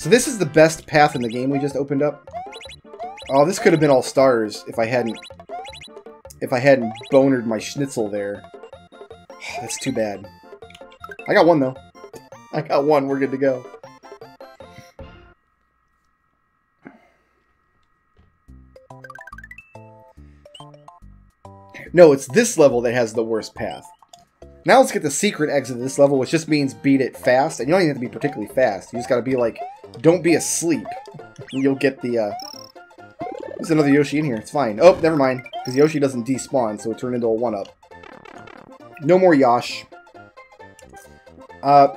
So this is the best path in the game we just opened up. Oh, this could have been all stars if I hadn't bonered my schnitzel there. That's too bad. I got one though. I got one. We're good to go. No, it's this level that has the worst path. Now let's get the secret exit of this level, which just means beat it fast. And you don't even have to be particularly fast. You just gotta be like, don't be asleep. And you'll get the, There's another Yoshi in here. It's fine. Oh, never mind. Because Yoshi doesn't despawn, so it turned into a 1-up. No more Yosh. I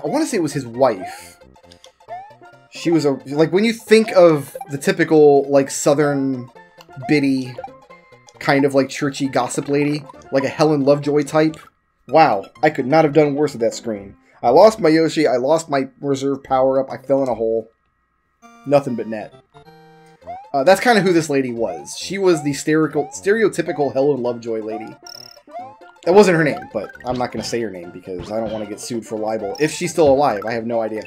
want to say it was his wife. She was a... Like, when you think of the typical, like, southern biddy, kind of, like, churchy gossip lady, like a Helen Lovejoy type, wow, I could not have done worse with that screen. I lost my Yoshi, I lost my reserve power-up, I fell in a hole. Nothing but net. That's kind of who this lady was. She was the stereotypical Helen Lovejoy lady. That wasn't her name, but I'm not going to say her name because I don't want to get sued for libel. If she's still alive, I have no idea.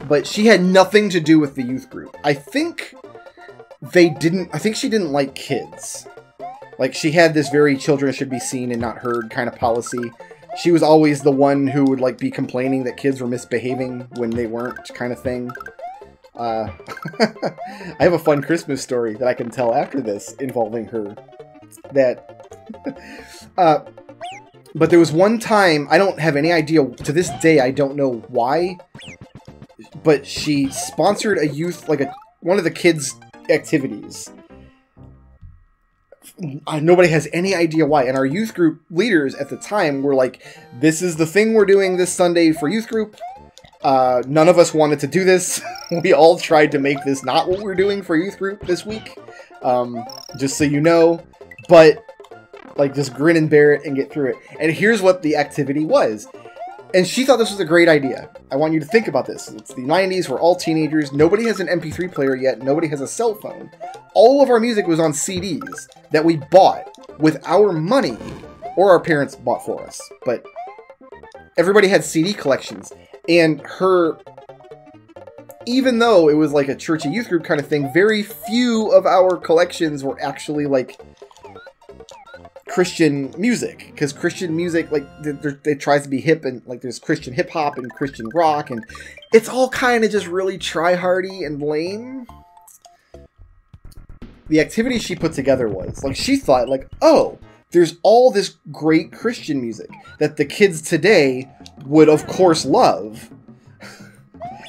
But she had nothing to do with the youth group. I think she didn't like kids. Like, she had this very children should be seen and not heard kind of policy. She was always the one who would, like, be complaining that kids were misbehaving when they weren't, kind of thing. I have a fun Christmas story that I can tell after this involving her. But there was one time, I don't have any idea, to this day I don't know why, but she sponsored a youth, like one of the kids' activities. Nobody has any idea why, and our youth group leaders at the time were like, this is the thing we're doing this Sunday for youth group. None of us wanted to do this. We all tried to make this not what we're doing for youth group this week. Just so you know. But, like, just grin and bear it and get through it. And here's what the activity was. And she thought this was a great idea. I want you to think about this. It's the 90s, we're all teenagers. Nobody has an MP3 player yet. Nobody has a cell phone. All of our music was on CDs that we bought with our money. Or our parents bought for us. But everybody had CD collections. And even though it was like a churchy youth group kind of thing, very few of our collections were actually like Christian music. Because Christian music, like, it tries to be hip, and like there's Christian hip hop and Christian rock, and it's all kind of just really try-hardy and lame. The activity she put together was, like, she thought, like, oh, there's all this great Christian music that the kids today would, of course, love.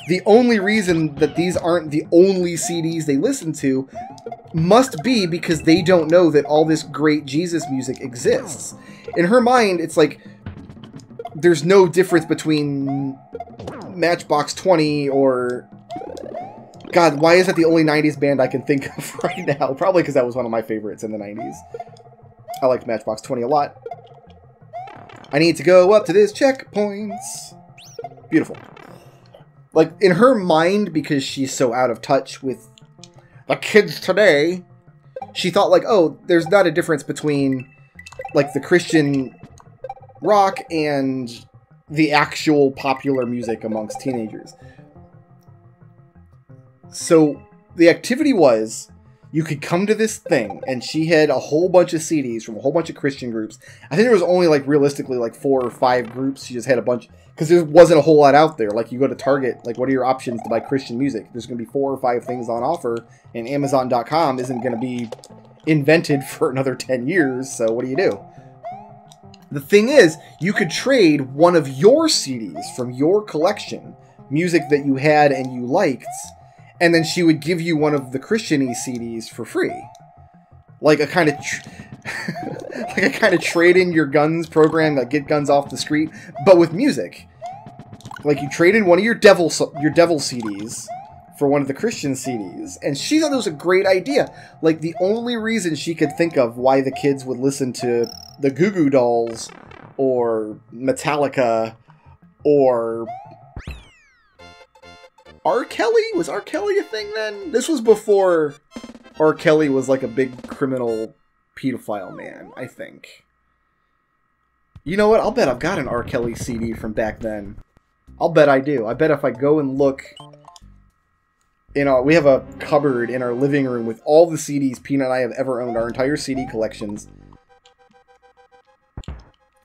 The only reason that these aren't the only CDs they listen to must be because they don't know that all this great Jesus music exists. In her mind, it's like there's no difference between Matchbox 20 or... God, why is that the only 90s band I can think of right now? Probably because that was one of my favorites in the 90s. I liked Matchbox 20 a lot. I need to go up to this checkpoints. Beautiful. Like, in her mind, because she's so out of touch with the kids today, she thought, like, oh, there's not a difference between, like, the Christian rock and the actual popular music amongst teenagers. So, the activity was, you could come to this thing, and she had a whole bunch of CDs from a whole bunch of Christian groups. I think there was only, like, realistically, like, 4 or 5 groups. She just had a bunch, because there wasn't a whole lot out there. Like, you go to Target, like, what are your options to buy Christian music? There's going to be 4 or 5 things on offer, and Amazon.com isn't going to be invented for another 10 years, so what do? The thing is, you could trade one of your CDs from your collection, music that you had and you liked, and then she would give you one of the Christian-y CDs for free. Like a kind of like a kind of trade in your guns program, like get guns off the street, but with music. Like you trade in one of your devil CDs for one of the Christian CDs, and she thought it was a great idea. Like the only reason she could think of why the kids would listen to the Goo Goo Dolls or Metallica or R. Kelly? Was R. Kelly a thing then? This was before R. Kelly was like a big criminal pedophile man, I think. You know what? I'll bet I've got an R. Kelly CD from back then. I'll bet I do. I bet if I go and look we have a cupboard in our living room with all the CDs Peanut and I have ever owned, our entire CD collections.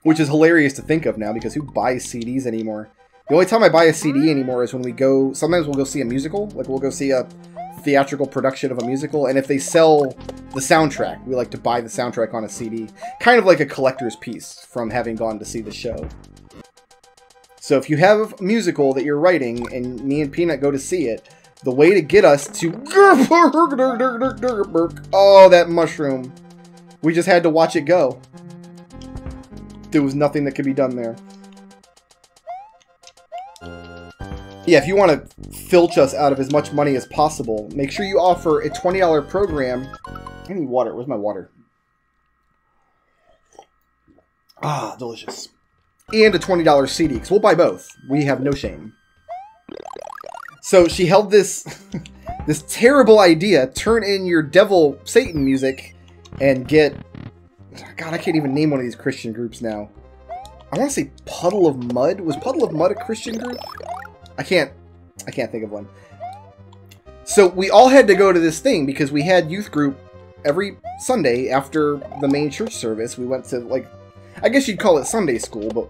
Which is hilarious to think of now, because who buys CDs anymore? The only time I buy a CD anymore is when we go... Sometimes we'll go see a musical. Like, we'll go see a theatrical production of a musical. And if they sell the soundtrack, we like to buy the soundtrack on a CD. Kind of like a collector's piece from having gone to see the show. So if you have a musical that you're writing, and me and Peanut go to see it, the way to get us to... Oh, that mushroom. We just had to watch it go. There was nothing that could be done there. Yeah, if you want to filch us out of as much money as possible, make sure you offer a $20 program. I need water. Where's my water? Ah, delicious. And a $20 CD, because we'll buy both. We have no shame. So she held this this terrible idea, turn in your devil Satan music and get... God, I can't even name one of these Christian groups now. I want to say Puddle of Mud. Was Puddle of Mud a Christian group? I can't think of one. So we all had to go to this thing because we had youth group every Sunday after the main church service. We went to, like, I guess you'd call it Sunday school, but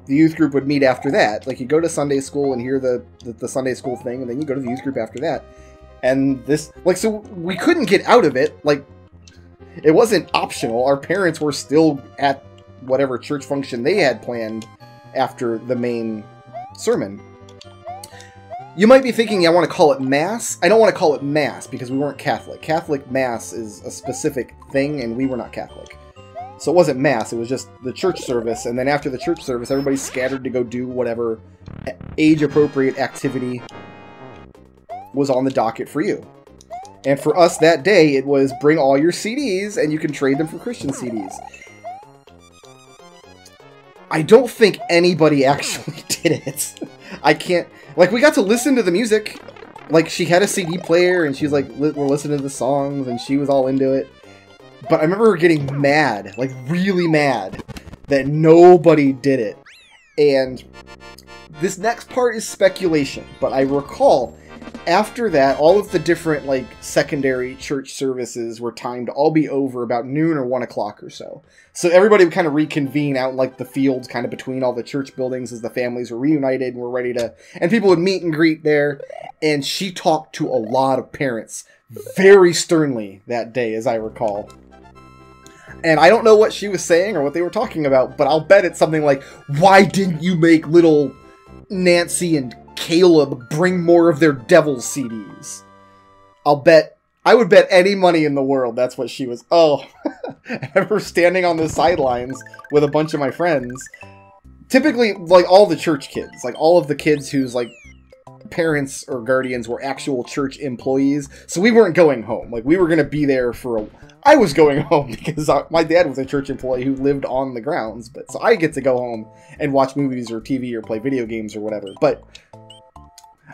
the youth group would meet after that. Like, you go to Sunday school and hear the Sunday school thing, and then you go to the youth group after that. And this, like, so we couldn't get out of it. Like, it wasn't optional. Our parents were still at whatever church function they had planned after the main sermon. You might be thinking, I want to call it Mass. I don't want to call it Mass because we weren't Catholic. Catholic Mass is a specific thing, and we were not Catholic. So it wasn't Mass, it was just the church service, and then after the church service, everybody scattered to go do whatever age-appropriate activity was on the docket for you. And for us that day, it was bring all your CDs, and you can trade them for Christian CDs. I don't think anybody actually did it. I can't... Like, we got to listen to the music. Like, she had a CD player, and she's like, we're listening to the songs, and she was all into it. But I remember her getting mad, like, really mad, that nobody did it. And this next part is speculation, but I recall... After that, all of the different, like, secondary church services were timed to all be over about noon or 1 o'clock or so. So everybody would kind of reconvene out in, like, the fields kind of between all the church buildings as the families were reunited and were ready to... And people would meet and greet there. And she talked to a lot of parents very sternly that day, as I recall. And I don't know what she was saying or what they were talking about, but I'll bet it's something like, why didn't you make little Nancy and Caleb bring more of their devil CDs? I would bet any money in the world that's what she was. Oh, I remember standing on the sidelines with a bunch of my friends. Typically, like, all the church kids. Like, all of the kids whose, like, parents or guardians were actual church employees. So we weren't going home. Like, we were going to be there for a... I was going home because my dad was a church employee who lived on the grounds. But so I get to go home and watch movies or TV or play video games or whatever. But...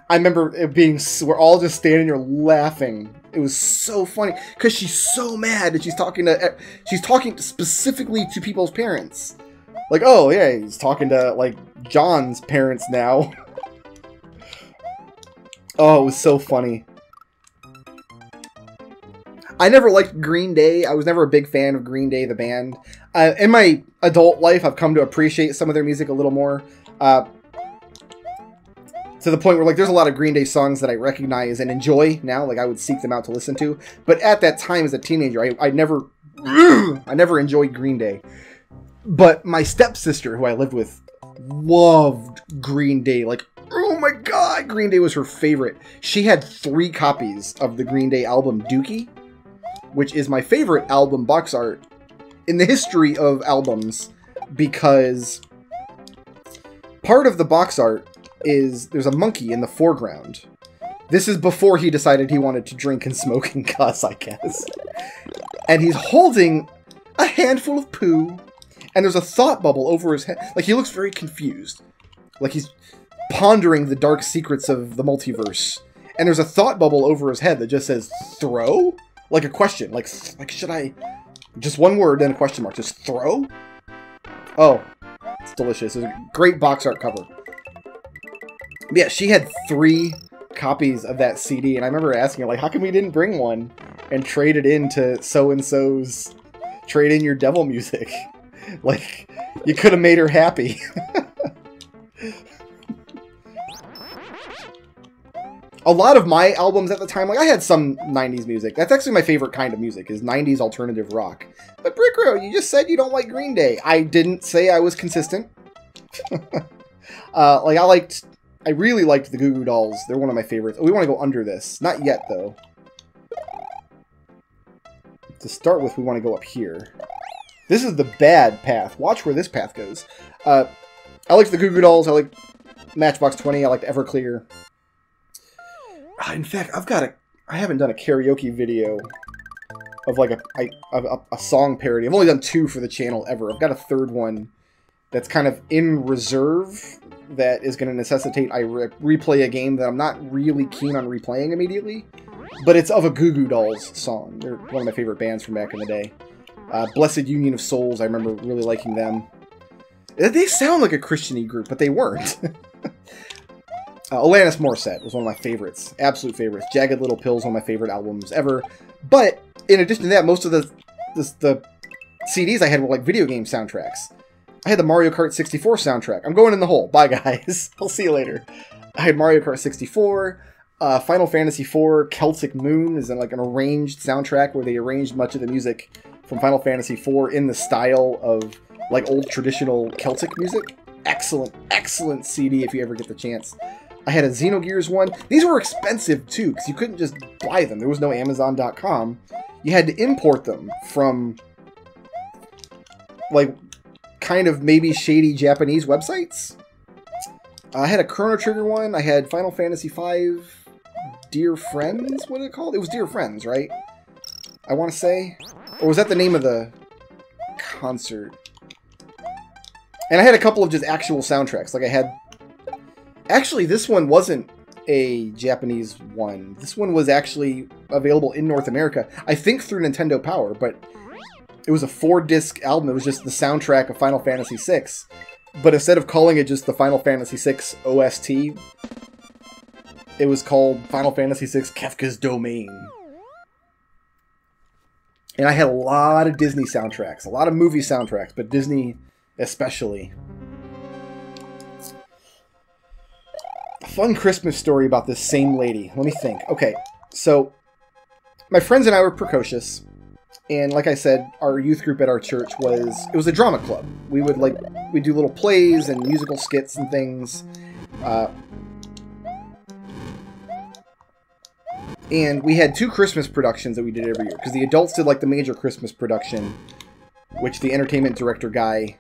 I remember it being, we're all just standing there laughing. It was so funny because she's so mad that she's talking specifically to people's parents. Like, oh yeah, he's talking to, like, John's parents now. Oh, it was so funny. I never liked Green Day. I was never a big fan of Green Day, the band. In my adult life, I've come to appreciate some of their music a little more. To the point where, like, there's a lot of Green Day songs that I recognize and enjoy now. Like, I would seek them out to listen to. But at that time, as a teenager, I never enjoyed Green Day. But my stepsister, who I lived with, loved Green Day. Like, oh my god, Green Day was her favorite. She had 3 copies of the Green Day album Dookie, which is my favorite album box art in the history of albums, because part of the box art is there's a monkey in the foreground. This is before he decided he wanted to drink and smoke and cuss, I guess. And he's holding a handful of poo, and there's a thought bubble over his head. Like, he looks very confused. Like he's pondering the dark secrets of the multiverse. And there's a thought bubble over his head that just says, throw? Like a question. Like should I... Just one word, then a question mark. Just throw? Oh, it's delicious. It's a great box art cover. But yeah, she had 3 copies of that CD, and I remember asking her, like, how come we didn't bring one and trade it into so-and-so's, trade in your devil music? Like, you could have made her happy. A lot of my albums at the time, like, I had some 90s music. That's actually my favorite kind of music, is 90s alternative rock. But Brickroad, you just said you don't like Green Day. I didn't say I was consistent. I really liked the Goo Goo Dolls. They're one of my favorites. Oh, we want to go under this. Not yet, though. To start with, we want to go up here. This is the bad path. Watch where this path goes. I like the Goo Goo Dolls. I like Matchbox 20. I like Everclear. In fact, I haven't done a karaoke video of like a song parody. I've only done 2 for the channel ever. I've got a 3rd one that's kind of in reserve that is going to necessitate I replay a game that I'm not really keen on replaying immediately. But it's of a Goo Goo Dolls song. They're one of my favorite bands from back in the day. Blessed Union of Souls, I remember really liking them. They sound like a Christian-y group, but they weren't. Alanis Morissette was one of my favorites. Absolute favorites. Jagged Little Pill is one of my favorite albums ever. But, in addition to that, most of the CDs I had were like video game soundtracks. I had the Mario Kart 64 soundtrack. I'm going in the hole. Bye, guys. I'll see you later. I had Mario Kart 64. Final Fantasy IV Celtic Moon is like an arranged soundtrack where they arranged much of the music from Final Fantasy IV in the style of like old traditional Celtic music. Excellent, excellent CD if you ever get the chance. I had a Xenogears one. These were expensive too, because you couldn't just buy them. There was no Amazon.com. You had to import them from like kind of maybe shady Japanese websites. I had a Chrono Trigger one. I had Final Fantasy V Dear Friends. What is it called? It was Dear Friends, right? I want to say. Or was that the name of the concert? And I had a couple of just actual soundtracks. Like I had... Actually, this one wasn't a Japanese one. This one was actually available in North America. I think through Nintendo Power, but it was a 4-disc album. It was just the soundtrack of Final Fantasy VI. But instead of calling it just the Final Fantasy VI OST, it was called Final Fantasy VI Kefka's Domain. And I had a lot of Disney soundtracks, a lot of movie soundtracks, but Disney especially. A fun Christmas story about this same lady. Let me think. Okay, so my friends and I were precocious. And like I said, our youth group at our church was a drama club. We'd do little plays and musical skits and things. And we had 2 Christmas productions that we did every year. Because the adults did like the major Christmas production, which the entertainment director guy...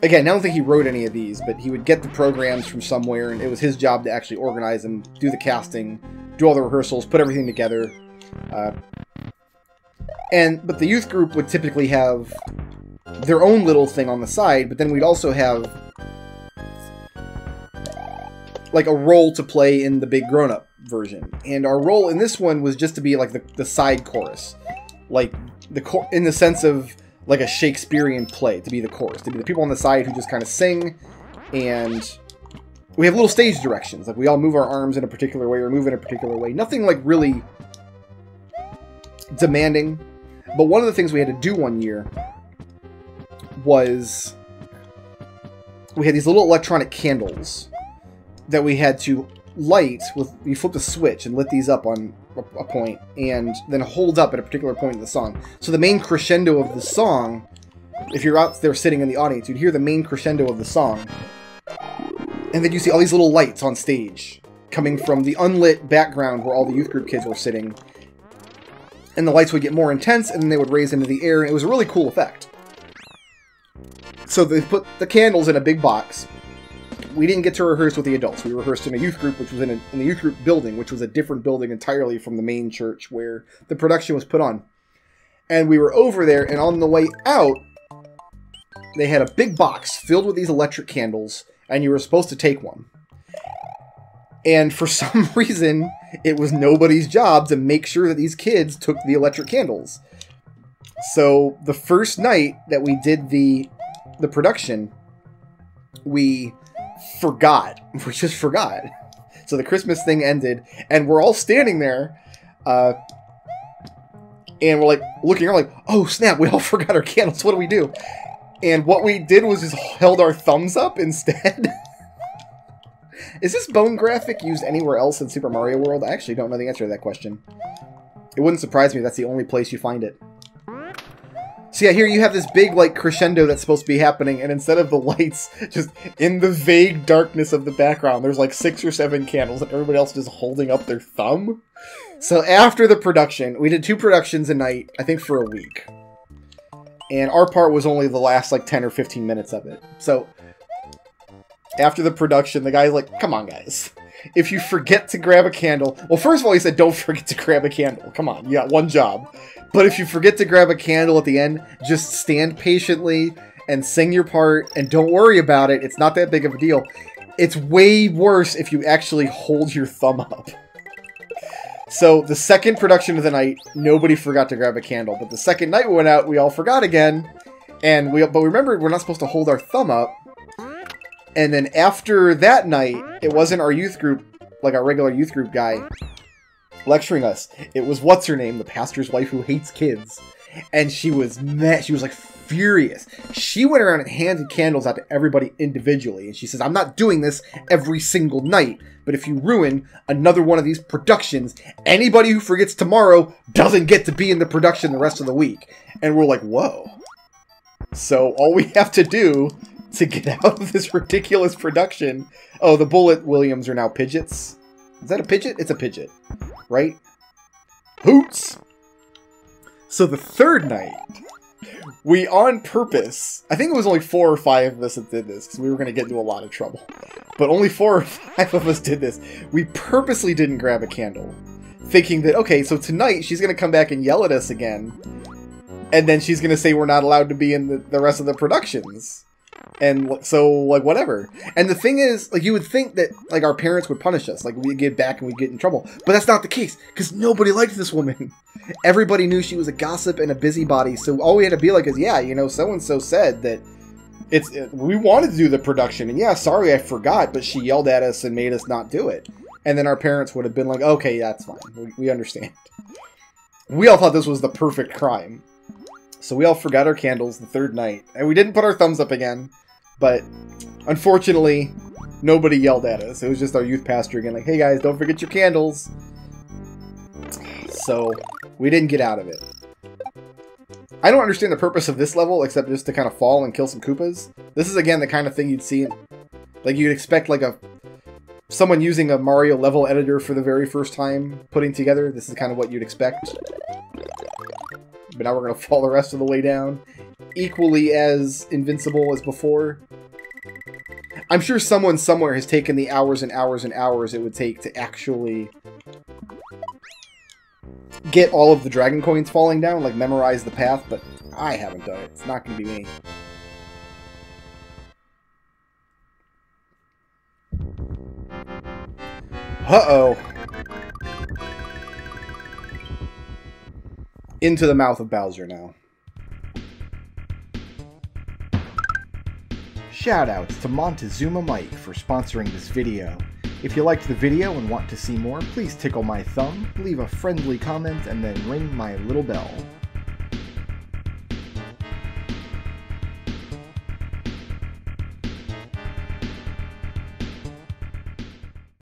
Again, I don't think he wrote any of these, but he would get the programs from somewhere, and it was his job to actually organize them, do the casting, do all the rehearsals, put everything together. But the youth group would typically have their own little thing on the side, but then we'd also have like a role to play in the big grown-up version. And our role in this one was just to be like the side chorus. Like in the sense of like a Shakespearean play, to be the chorus, to be the people on the side who just kind of sing, and we have little stage directions. Like we all move our arms in a particular way or move in a particular way. Nothing like really demanding. But one of the things we had to do one year was we had these little electronic candles that we had to light with. You flipped a switch and lit these up on a point, and then hold up at a particular point in the song. So the main crescendo of the song, if you're out there sitting in the audience, you'd hear the main crescendo of the song, and then you see all these little lights on stage coming from the unlit background where all the youth group kids were sitting. And the lights would get more intense, and then they would raise into the air, and it was a really cool effect. So they put the candles in a big box. We didn't get to rehearse with the adults. We rehearsed in a youth group, which was in the youth group building, which was a different building entirely from the main church where the production was put on. And we were over there, and on the way out, they had a big box filled with these electric candles, and you were supposed to take one. And for some reason, it was nobody's job to make sure that these kids took the electric candles. So the first night that we did the production, we forgot. We just forgot. So the Christmas thing ended, and we're all standing there, and we're like looking around like, oh snap, we all forgot our candles. What do we do? And what we did was just held our thumbs up instead. Is this bone graphic used anywhere else in Super Mario World? I actually don't know the answer to that question. It wouldn't surprise me if that's the only place you find it. So yeah, here you have this big, like, crescendo that's supposed to be happening, and instead of the lights, just in the vague darkness of the background, there's like 6 or 7 candles, and everybody else just holding up their thumb. So after the production, we did 2 productions a night, I think for a week. And our part was only the last, like, 10 or 15 minutes of it. So after the production, the guy's like, come on, guys. If you forget to grab a candle... Well, first of all, he said, don't forget to grab a candle. Come on, you got one job. But if you forget to grab a candle at the end, just stand patiently and sing your part, and don't worry about it. It's not that big of a deal. It's way worse if you actually hold your thumb up. So, the second production of the night, nobody forgot to grab a candle. But the second night we went out, we all forgot again. But remember, we're not supposed to hold our thumb up. And then after that night, it wasn't our youth group, like our regular youth group guy, lecturing us. It was what's-her-name, the pastor's wife who hates kids. And she was mad. She was like furious. She went around and handed candles out to everybody individually. And she says, I'm not doing this every single night. But if you ruin another one of these productions, anybody who forgets tomorrow doesn't get to be in the production the rest of the week. And we're like, whoa. So all we have to do to get out of this ridiculous production... Oh, the Bullet Williams are now Pidgeots. Is that a Pidgeot? It's a Pidgeot. Right? Hoots! So the third night, we on purpose... I think it was only 4 or 5 of us that did this, because we were going to get into a lot of trouble. But only 4 or 5 of us did this. We purposely didn't grab a candle. Thinking that, okay, so tonight she's going to come back and yell at us again. And then she's going to say we're not allowed to be in the rest of the productions. And so, like, whatever. And the thing is, like, you would think that, like, our parents would punish us. Like, we'd get back and we'd get in trouble. But that's not the case, because nobody liked this woman. Everybody knew she was a gossip and a busybody, so all we had to be like is, yeah, you know, so-and-so said that we wanted to do the production, and yeah, sorry I forgot, but she yelled at us and made us not do it. And then our parents would have been like, okay, that's fine. We understand. We all thought this was the perfect crime. So we all forgot our candles the third night. And we didn't put our thumbs up again. But, unfortunately, nobody yelled at us. It was just our youth pastor again, like, hey guys, don't forget your candles. So, we didn't get out of it. I don't understand the purpose of this level, except just to kind of fall and kill some Koopas. This is, again, the kind of thing you'd see, like, you'd expect, like, someone using a Mario level editor for the very first time putting together. This is kind of what you'd expect. But now we're going to fall the rest of the way down. Equally as invincible as before. I'm sure someone somewhere has taken the hours and hours and hours it would take to actually get all of the dragon coins falling down, like memorize the path, but I haven't done it. It's not going to be me. Uh-oh. Into the mouth of Bowser now. Shoutouts to Montezuma Mike for sponsoring this video. If you liked the video and want to see more, please tickle my thumb, leave a friendly comment, and then ring my little bell.